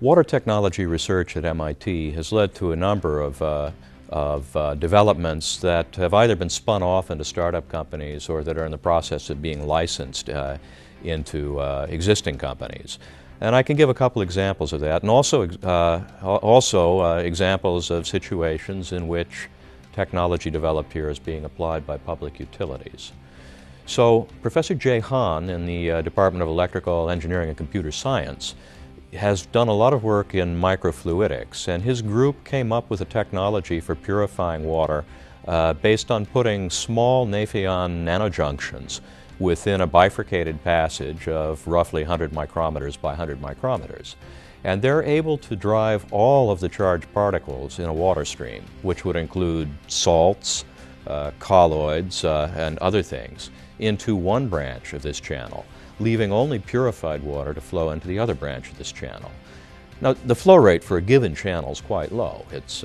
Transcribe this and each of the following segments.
Water technology research at MIT has led to a number of developments that have either been spun off into startup companies or that are in the process of being licensed into existing companies. And I can give a couple examples of that, and also examples of situations in which technology developed here is being applied by public utilities. So Professor Jay Hahn in the Department of Electrical Engineering and Computer Science has done a lot of work in microfluidics, and his group came up with a technology for purifying water based on putting small Nafion nanojunctions within a bifurcated passage of roughly 100 micrometers by 100 micrometers. And they're able to drive all of the charged particles in a water stream, which would include salts, colloids, and other things, into one branch of this channel, leaving only purified water to flow into the other branch of this channel. Now, the flow rate for a given channel is quite low. It's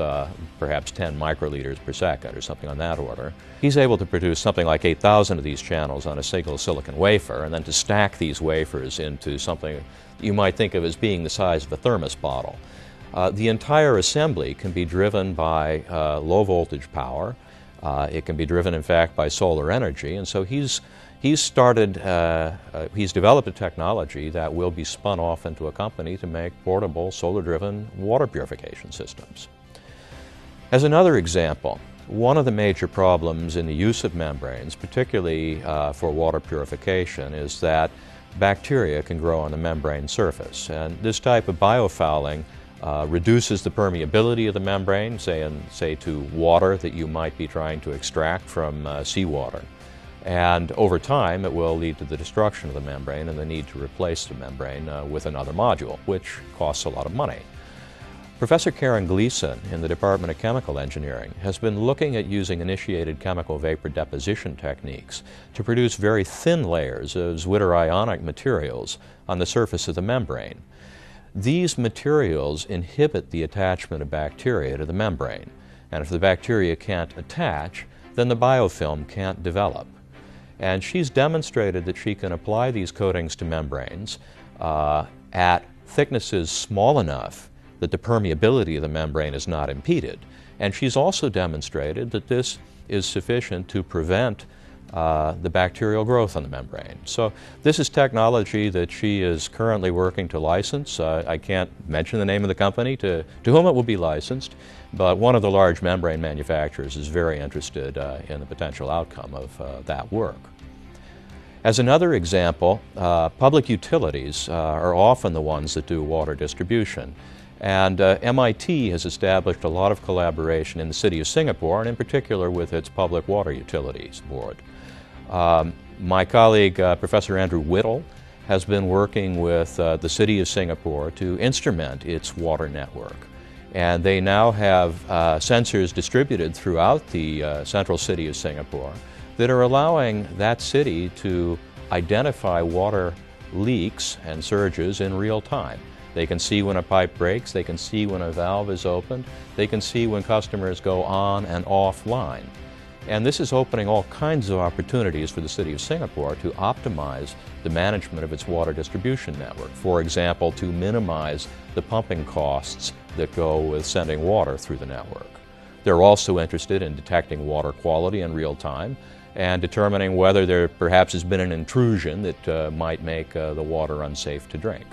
perhaps 10 microliters per second or something on that order. He's able to produce something like 8,000 of these channels on a single silicon wafer, and then to stack these wafers into something you might think of as being the size of a thermos bottle. The entire assembly can be driven by low voltage power. It can be driven, in fact, by solar energy, and so he's developed a technology that will be spun off into a company to make portable solar-driven water purification systems. As another example, one of the major problems in the use of membranes, particularly for water purification, is that bacteria can grow on the membrane surface, and this type of biofouling reduces the permeability of the membrane, say to water that you might be trying to extract from seawater. And over time, it will lead to the destruction of the membrane and the need to replace the membrane with another module, which costs a lot of money. Professor Karen Gleason in the Department of Chemical Engineering has been looking at using initiated chemical vapor deposition techniques to produce very thin layers of zwitterionic materials on the surface of the membrane. These materials inhibit the attachment of bacteria to the membrane, and if the bacteria can't attach, then the biofilm can't develop. And she's demonstrated that she can apply these coatings to membranes at thicknesses small enough that the permeability of the membrane is not impeded. And she's also demonstrated that this is sufficient to prevent the bacterial growth on the membrane. So this is technology that she is currently working to license. I can't mention the name of the company to whom it will be licensed, but one of the large membrane manufacturers is very interested in the potential outcome of that work. As another example, public utilities are often the ones that do water distribution. And MIT has established a lot of collaboration in the city of Singapore, and in particular with its Public Water Utilities Board. My colleague, Professor Andrew Whittle, has been working with the city of Singapore to instrument its water network. And they now have sensors distributed throughout the central city of Singapore that are allowing that city to identify water leaks and surges in real time. They can see when a pipe breaks, they can see when a valve is opened, they can see when customers go on and offline. And this is opening all kinds of opportunities for the city of Singapore to optimize the management of its water distribution network. For example, to minimize the pumping costs that go with sending water through the network. They're also interested in detecting water quality in real time and determining whether there perhaps has been an intrusion that might make the water unsafe to drink.